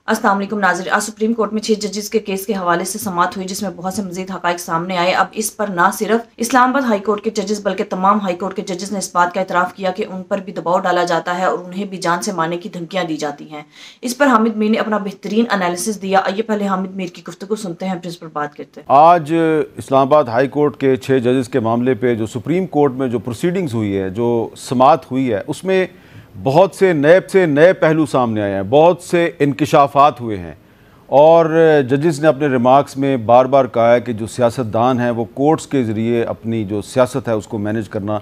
अस्सलाम वालेकुम नाज़रीन। आज सुप्रीम कोर्ट में 6 जजेस के केस के हवाले से समाअत हुई, जिसमें बहुत से मजीद हक़ाइक़ सामने आए। अब इस पर ना सिर्फ इस्लामाबाद हाई कोर्ट के जजेस बल्कि तमाम हाई कोर्ट के जजेस ने इस बात का एतराफ़ किया कि उन पर भी दबाव डाला जाता है और उन्हें भी जान से मारने की धमकियाँ दी जाती हैं। इस पर हामिद मीर ने अपना बेहतरीन एनालिसिस दिया। आइए पहले हामिद मीर की गुफ्तगू सुनते हैं, फिर इस पर बात करते हैं। आज इस्लामाबाद हाई कोर्ट के 6 जजेस के मामले पे जो सुप्रीम कोर्ट में जो प्रोसीडिंग्स हुई है, जो समाअत हुई है, उसमें बहुत से नए पहलू सामने आए हैं, बहुत से इंकिशाफात हुए हैं और जजेस ने अपने रिमार्क्स में बार बार कहा है कि जो सियासतदान हैं वो कोर्ट्स के ज़रिए अपनी जो सियासत है उसको मैनेज करना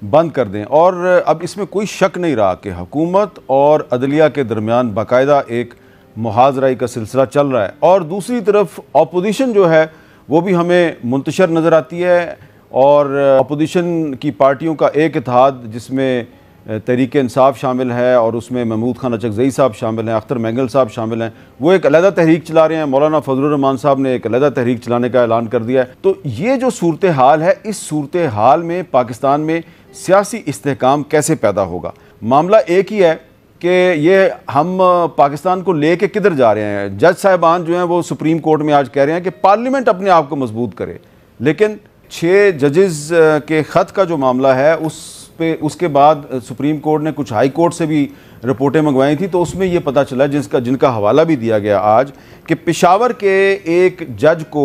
बंद कर दें। और अब इसमें कोई शक नहीं रहा कि हुकूमत और अदलिया के दरमियान बाकायदा एक मुहाज़राई का सिलसिला चल रहा है। और दूसरी तरफ अपोजिशन जो है वो भी हमें मुंतशर नज़र आती है और अपोजिशन की पार्टियों का एक इत्तेहाद जिसमें तहरीक इंसाफ शामिल है और उसमें महमूद खान अचकज़ई साहब शामिल हैं, अख्तर मैंगल साहब शामिल हैं, वो एक अलहदा तहरीक चला रहे हैं। मौलाना फजलुर रहमान साहब ने एक अलहदा तहरीक चलाने का ऐलान कर दिया है। तो ये जो सूरत हाल है, इस सूरत हाल में पाकिस्तान में सियासी इस्तेहकाम कैसे पैदा होगा? मामला एक ही है कि ये हम पाकिस्तान को ले कर किधर जा रहे हैं। जज साहिबान जो हैं वो सुप्रीम कोर्ट में आज कह रहे हैं कि पार्लियामेंट अपने आप को मजबूत करे, लेकिन 6 जजेस के ख़त का जो मामला है उसके बाद सुप्रीम कोर्ट ने कुछ हाई कोर्ट से भी रिपोर्टें मंगवाई थी, तो उसमें ये पता चला जिनका हवाला भी दिया गया आज कि पेशावर के एक जज को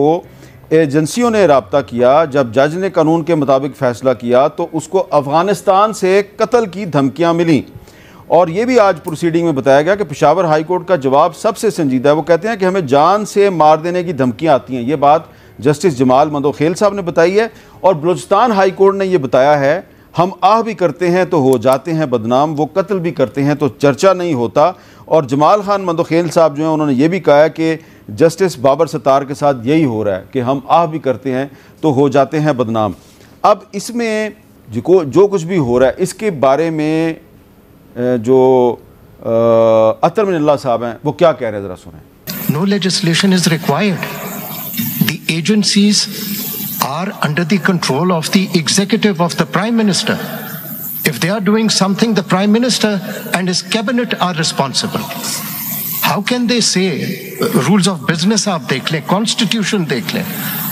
एजेंसियों ने रब्ता किया। जब जज ने कानून के मुताबिक फ़ैसला किया तो उसको अफ़गानिस्तान से कत्ल की धमकियाँ मिली। और ये भी आज प्रोसीडिंग में बताया गया कि पेशावर हाई कोर्ट का जवाब सबसे संजीदा है। वो कहते हैं कि हमें जान से मार देने की धमकियाँ आती हैं। ये बात जस्टिस जमाल मंदोखेल साहब ने बताई है। और बलूचिस्तान हाई कोर्ट ने यह बताया है, हम आह भी करते हैं तो हो जाते हैं बदनाम, वो कत्ल भी करते हैं तो चर्चा नहीं होता। और जमाल खान मंदोखेल साहब जो हैं उन्होंने ये भी कहा है कि जस्टिस बाबर सत्तार के साथ यही हो रहा है कि हम आह भी करते हैं तो हो जाते हैं बदनाम। अब इसमें जो कुछ भी हो रहा है इसके बारे में जो अतर मिनल्लाह साहब हैं वो क्या कह रहे हैं, ज़रा सुनें। No legislation is required, the agencies are under the control of the executive of the Prime Minister. If they are doing something, the Prime Minister and his cabinet are responsible. How can they say rules of business आप देख लें, constitution देख लें?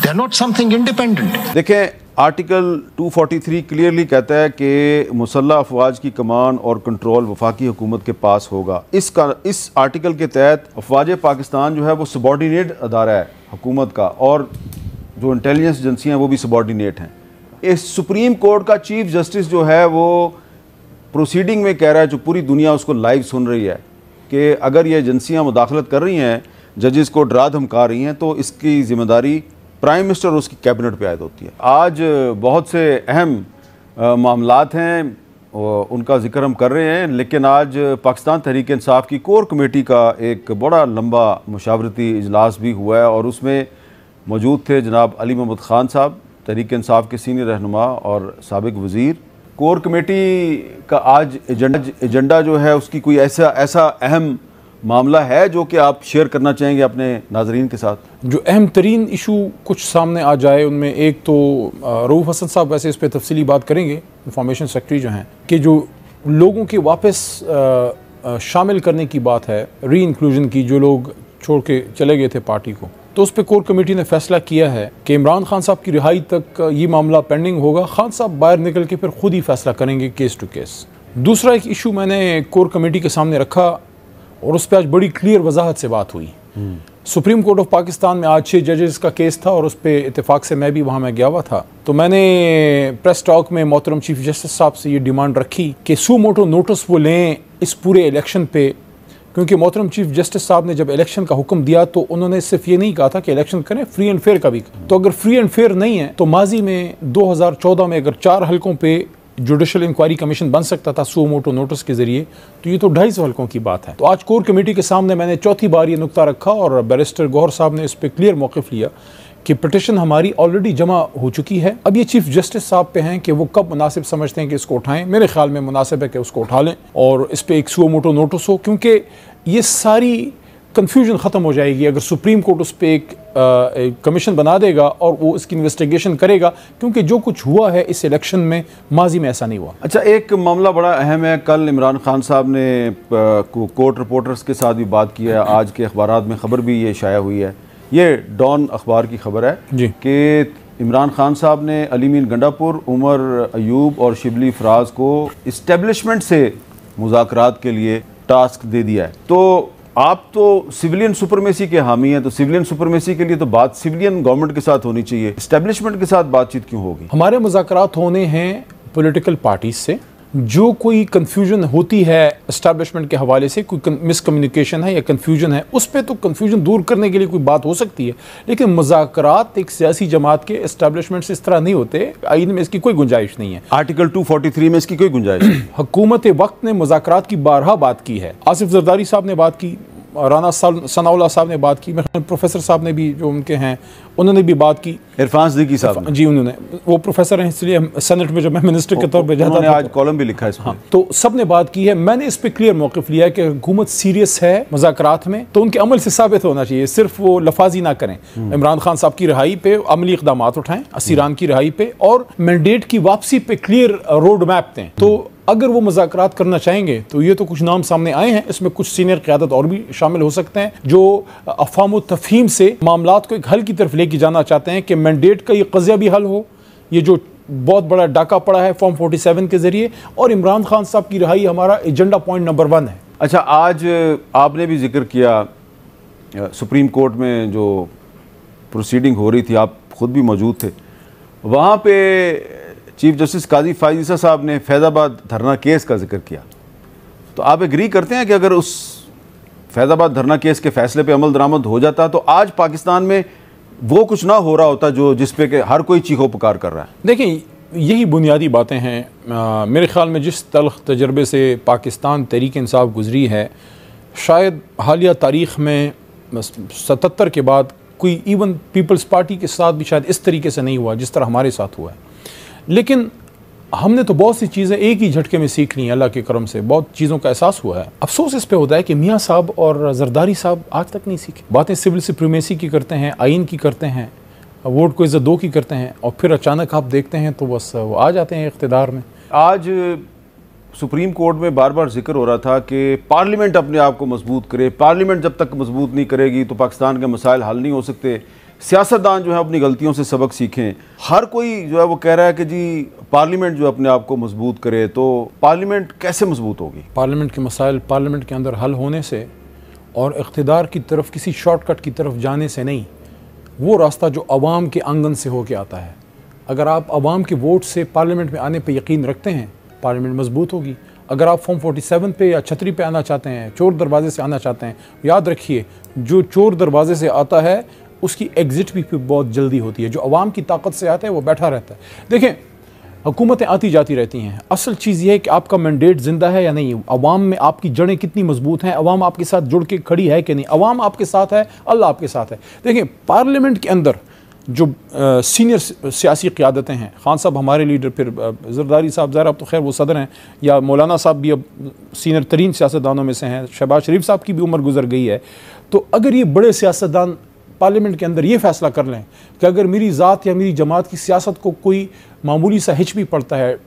They are not something independent. देखें, article 243 clearly कहता है कि मुसल्लह अफवाज की कमान और कंट्रोल वफाकी हुकूमत के पास होगा। इस आर्टिकल के तहत अफवाज पाकिस्तान जो है वो सबॉर्डिनेट अदारा है हुकूमत का, और जो इंटेलिजेंस एजेंसियाँ हैं वो भी सबॉर्डिनेट हैं। इस सुप्रीम कोर्ट का चीफ जस्टिस जो है वो प्रोसीडिंग में कह रहा है, जो पूरी दुनिया उसको लाइव सुन रही है, कि अगर ये एजेंसियाँ मुदाखलत कर रही हैं, जजेस को डरा धमका रही हैं, तो इसकी ज़िम्मेदारी प्राइम मिनिस्टर और उसकी कैबिनेट पे आयद होती है। आज बहुत से अहम मामलात हैं उनका जिक्र हम कर रहे हैं, लेकिन आज पाकिस्तान तहरीक इंसाफ की कोर कमेटी का एक बड़ा लंबा मुशावरती इजलास भी हुआ है और उसमें मौजूद थे जनाब अली मोहम्मद ख़ान साहब, तहरीक इंसाफ के सीनियर रहनुमा और साबिक वज़ीर। कोर कमेटी का आज एजेंडा जो है उसकी कोई ऐसा अहम मामला है जो कि आप शेयर करना चाहेंगे अपने नाजरीन के साथ? जो अहम तरीन इशू कुछ सामने आ जाए उनमें एक तो रऊफ़ हसन साहब वैसे इस पर तफसीली बात करेंगे, इंफॉर्मेशन सेक्रेटरी जो हैं, कि जो लोगों के वापस शामिल करने की बात है, री इंक्लूजन की, जो लोग छोड़ के चले गए थे पार्टी को, तो उस पर कोर कमेटी ने फैसला किया है कि इमरान खान साहब की रिहाई तक ये मामला पेंडिंग होगा। खान साहब बाहर निकल के फिर खुद ही फैसला करेंगे केस टू केस। दूसरा एक इशू मैंने कोर कमेटी के सामने रखा और उस पर आज बड़ी क्लियर वजाहत से बात हुई। सुप्रीम कोर्ट ऑफ पाकिस्तान में आज 6 जजेस का केस था और उस पर इत्तेफाक से मैं भी वहाँ मैं गया हुआ था। तो मैंने प्रेस टॉक में मोहतरम चीफ जस्टिस साहब से ये डिमांड रखी कि सू मोटो नोटिस वो लें इस पूरे इलेक्शन पे, क्योंकि मोहतरम चीफ जस्टिस साहब ने जब इलेक्शन का हुक्म दिया तो उन्होंने सिर्फ ये नहीं कहा था कि इलेक्शन करें, फ्री एंड फेयर का भी। तो अगर फ्री एंड फेयर नहीं है तो माजी में 2014 में अगर 4 हलकों पे जुडिशल इंक्वायरी कमीशन बन सकता था सू मोटो नोटिस के जरिए, तो ये तो 250 हलकों की बात है। तो आज कोर कमेटी के सामने मैंने चौथी बार ये नुक्ता रखा और बैरिस्टर गौहर साहब ने इस पर क्लियर मौक़िफ़ लिया कि पिटिशन हमारी ऑलरेडी जमा हो चुकी है। अब ये चीफ जस्टिस साहब पे हैं कि वो कब मुनासिब समझते हैं कि इसको उठाएं। मेरे ख्याल में मुनासिब है कि उसको उठा लें और इस पर एक सू मोटो नोटिस हो, क्योंकि ये सारी कंफ्यूजन ख़त्म हो जाएगी अगर सुप्रीम कोर्ट उस पर एक कमीशन बना देगा और वो इसकी इन्वेस्टिगेशन करेगा, क्योंकि जो कुछ हुआ है इस इलेक्शन में माजी में ऐसा नहीं हुआ। अच्छा, एक मामला बड़ा अहम है। कल इमरान खान साहब ने कोर्ट रिपोर्टर्स के साथ भी बात की है, आज के अखबारात में ख़बर भी ये शाया हुई है, ये डॉन अखबार की खबर है जी कि इमरान खान साहब ने अली मीन गंडापुर, उमर अयूब और शिबली फराज को इस्टेब्लिशमेंट से मुज़ाकरात के लिए टास्क दे दिया है। तो आप तो सिविलियन सुपरमेसी के हामी हैं, तो सिविलियन सुपरमेसी के लिए तो बात सिविलियन गवर्नमेंट के साथ होनी चाहिए, इस्टेब्लिशमेंट के साथ बातचीत क्यों होगी? हमारे मुज़ाकरात होने हैं पॉलिटिकल पार्टीज से। जो कोई कंफ्यूजन होती है एस्टैब्लिशमेंट के हवाले से, कोई मिसकम्युनिकेशन है या कंफ्यूजन है, उस पर तो कंफ्यूजन दूर करने के लिए कोई बात हो सकती है, लेकिन मुज़ाकरात एक सियासी जमात के एस्टैब्लिशमेंट से इस तरह नहीं होते। आइन में इसकी कोई गुंजाइश नहीं है। आर्टिकल 243 में इसकी कोई गुंजाइश नहीं। हुकूमत वक्त ने मुज़ाकरात की बारहा बात की है। आसिफ जरदारी साहब ने बात की, राना सनाउल्लाह साहब ने बात की, प्रोफेसर साहब ने भी जो उनके हैं उन्होंने भी बात की, इरफान सिद्दीकी साहब जी उन्होंने, वो प्रोफेसर हैं इसलिए सेनेट में जब मैं मिनिस्टर के तौर पे जाता था आज कॉलम भी लिखा है इसमें। हाँ, तो सब ने बात की है। मैंने इस पे क्लियर मौक़िफ़ लिया है कि हुकूमत सीरियस है मुज़ाकरात में तो उनके अमल से साबित होना चाहिए, सिर्फ वो लफाजी ना करें। इमरान खान साहब की रिहाई पे अमली इक़दाम उठाएं, असीरान की रिहाई पे और मैंडेट की वापसी पे क्लियर रोड मैप दें। तो अगर वो मुज़ाकरात करना चाहेंगे तो ये तो कुछ नाम सामने आए हैं, इसमें कुछ सीनियर क़यादत और भी शामिल हो सकते हैं जो अफ़हाम व तफ़हीम से मामलात को एक हल की तरफ लेके जाना चाहते हैं कि मैंडेट का ये क़ज़िया भी हल हो, ये जो बहुत बड़ा डाका पड़ा है फॉर्म 47 के ज़रिए, और इमरान खान साहब की रिहाई हमारा एजेंडा पॉइंट नंबर 1 है। अच्छा, आज आपने भी जिक्र किया सुप्रीम कोर्ट में जो प्रोसीडिंग हो रही थी, आप ख़ुद भी मौजूद थे वहाँ पे। चीफ जस्टिस काजी फायद ईसा साहब ने फैज़ाबाद धरना केस का जिक्र किया, तो आप एग्री करते हैं कि अगर उस फैज़ाबाद धरना केस के फैसले पे अमल दरामद हो जाता तो आज पाकिस्तान में वो कुछ ना हो रहा होता जो जिस पे के हर कोई चीखो पुकार कर रहा है? देखिए, यही बुनियादी बातें हैं। मेरे ख्याल में जिस तल्ख़ तजर्बे से पाकिस्तान तहरीक इंसाफ गुजरी है, शायद हालिया तारीख़ में 77 के बाद कोई इवन पीपल्स पार्टी के साथ भी शायद इस तरीके से नहीं हुआ जिस तरह हमारे साथ हुआ है। लेकिन हमने तो बहुत सी चीज़ें एक ही झटके में सीख ली हैं, अल्लाह के करम से बहुत चीज़ों का एहसास हुआ है। अफसोस इस पे होता है कि मियाँ साहब और जरदारी साहब आज तक नहीं सीखे। बातें सिविल सुप्रीमेसी की करते हैं, आइन की करते हैं, वोट को इज़्ज़त दो की करते हैं, और फिर अचानक आप देखते हैं तो बस वो आ जाते हैं इक़्तिदार में। आज सुप्रीम कोर्ट में बार बार जिक्र हो रहा था कि पार्लियामेंट अपने आप को मजबूत करे, पार्लियामेंट जब तक मजबूत नहीं करेगी तो पाकिस्तान के मसाइल हल नहीं हो सकते, सियासतदान जो है अपनी गलतियों से सबक सीखें। हर कोई जो है वो कह रहा है कि जी पार्लियामेंट जो अपने आप को मजबूत करे, तो पार्लियामेंट कैसे मजबूत होगी? पार्लियामेंट के मसाइल पार्लियामेंट के अंदर हल होने से और इक़्तिदार की तरफ किसी शॉर्टकट की तरफ जाने से नहीं, वो रास्ता जो अवाम के आंगन से होके आता है। अगर आप अवाम के वोट से पार्लियामेंट में आने पर यकीन रखते हैं, पार्लियामेंट मजबूत होगी। अगर आप फॉर्म 47 पे या छतरी पे आना चाहते हैं, चोर दरवाजे से आना चाहते हैं, याद रखिए जो चोर दरवाजे से आता है उसकी एग्ज़िट भी बहुत जल्दी होती है। जो अवाम की ताकत से आता है वो बैठा रहता है। देखें, हुकूमतें आती जाती रहती हैं, असल चीज़ ये है कि आपका मैंडेट ज़िंदा है या नहीं, अवाम में आपकी जड़ें कितनी मजबूत हैं, अवाम आपके साथ जुड़ के खड़ी है कि नहीं। अवाम आपके साथ है, अल्लाह आपके साथ है। देखें, पार्लियामेंट के अंदर जो सीनियर सियासी क़यादतें हैं, खान साहब हमारे लीडर, फिर जरदारी साहब ज़रा अब तो खैर वो सदर हैं, या मौलाना साहब भी अब सीनियर तरीन सियासतदानों में से हैं, शहबाज शरीफ साहब की भी उम्र गुजर गई है। तो अगर ये बड़े सियासतदान पार्लियामेंट के अंदर ये फैसला कर लें कि अगर मेरी ज़ात या मेरी जमात की सियासत को कोई मामूली सा हिच भी पड़ता है,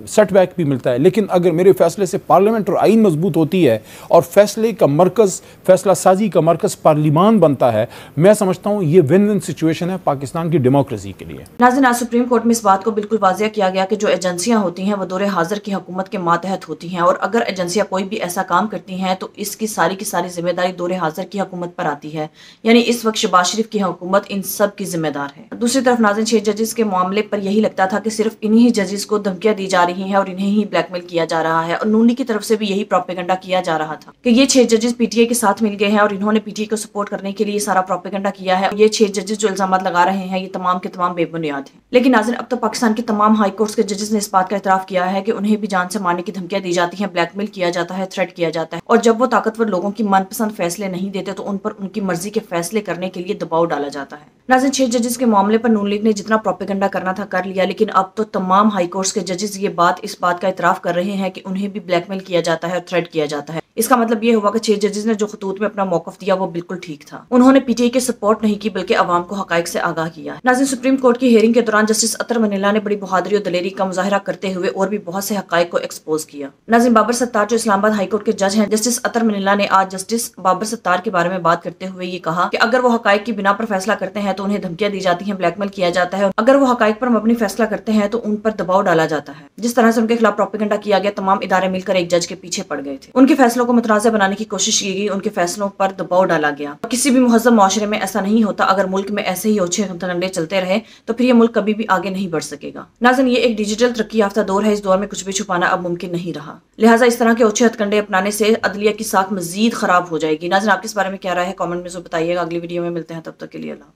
सेटबैक भी मिलता है, लेकिन अगर मेरे फैसले से पार्लियामेंट और आइन मजबूत होती है और फैसले का मरकज़, फैसला साजी का मरकज़ पार्लिमान बनता है, मैं समझता हूँ ये विन विन सिचुएशन है पाकिस्तान की डेमोक्रेसी के लिए। नाज़रीन, आज सुप्रीम कोर्ट में इस बात को बिल्कुल वाज़िया किया गया कि जो एजेंसियां होती हैं वो दौरे हाजिर की हुकूमत के मातहत होती हैं, और अगर एजेंसियां कोई भी ऐसा काम करती हैं तो इसकी सारी की सारी जिम्मेदारी दौरे हाजिर की हुकूमत पर आती है। यानी इस वक्त शहबाज शरीफ की हुकूमत इन सब की जिम्मेदार है। दूसरी तरफ नाज़रीन, 6 जजेस के मामले पर यही लगता था कि सिर्फ इन्हीं ही जजेस को धमकियां दी जा रही हैं और इन्हें ही ब्लैकमेल किया जा रहा है, और नून लीग की तरफ से भी यही प्रोपेगेंडा किया जा रहा था कि ये 6 जजेस पीटीआई के साथ मिल गए हैं और इन्होंने पीटीआई को सपोर्ट करने के लिए सारा प्रोपेगेंडा किया है। ये 6 जजेस जो इल्जाम लगा रहे हैं ये तमाम के तमाम बेबुनियाद हैं। लेकिन नाज़रीन, अब तो पाकिस्तान के तमाम हाई कोर्ट्स के जजेस ने इस बात का इतराफ किया है कि उन्हें भी जान से मारने की धमकियां दी जाती हैं, ब्लैकमेल किया जाता है, थ्रेट किया जाता है, और जब वो ताकतवर लोगों की मनपसंद फैसले नहीं देते तो उन पर उनकी मर्जी के फैसले करने के लिए दबाव डाला जाता है। नाज़रीन, 6 जजेस के मामले पर नून लीग ने जितना प्रोपेगेंडा करना था कर लिया, लेकिन अब तो तमाम हाई कोर्ट्स के जजेस इस बात का इतराफ कर रहे हैं कि उन्हें भी ब्लैकमेल किया जाता है और थ्रेट किया जाता है। इसका मतलब ये हुआ कि 6 जजेस ने जो खतूत में अपना मौकफ दिया वो बिल्कुल ठीक था। उन्होंने पीटीआई के सपोर्ट नहीं की बल्कि अवाम को हकाइक से आगाह किया। नाज़रीन, सुप्रीम कोर्ट की हियरिंग के दौरान जस्टिस अतर मनीला ने बड़ी बहादुरी और दलेरी का मुजाहिरा करते हुए और भी बहुत से हकाइक को एक्सपोज किया। नाज़रीन, बाबर सत्तार जो इस्लामाबाद हाई कोर्ट के जज हैं, जस्टिस अतर मनीला ने आज जस्टिस बाबर सत्तार के बारे में बात करते हुए ये कहा कि अगर वो हकाइक की बिना पर फैसला करते हैं तो उन्हें धमकियां दी जाती हैं, ब्लैकमेल किया जाता है। अगर वो हकाइक पर मबनी फैसला करते हैं तो उन पर दबाव डाला जाता है। जिस तरह से उनके खिलाफ प्रोपेगेंडा किया गया, तमाम इदारे मिलकर एक जज के पीछे पड़ गए थे। उनके फैसलों को मुतनाज़ बनाने की कोशिश की गई, उनके फैसलों पर दबाव डाला गया। किसी भी मुहज़्ज़म मुआशरे में ऐसा नहीं होता। अगर मुल्क में ऐसे ही ओछे हथकंडे चलते रहे तो फिर ये मुल्क कभी भी आगे नहीं बढ़ सकेगा। नाज़रीन, ये एक डिजिटल तरक्की याफ्ता दौर है। इस दौर में कुछ भी छुपाना अब मुमकिन नहीं रहा। लिहाजा इस तरह के ओछे हथकंडे अपनाने से अदलिया की साख मजीद खराब हो जाएगी। नाज़रीन, आपके इस बारे में क्या राय है? कमेंट में जो बताइएगा। अगली वीडियो में मिलते हैं, तब तक के लिए अल्लाह।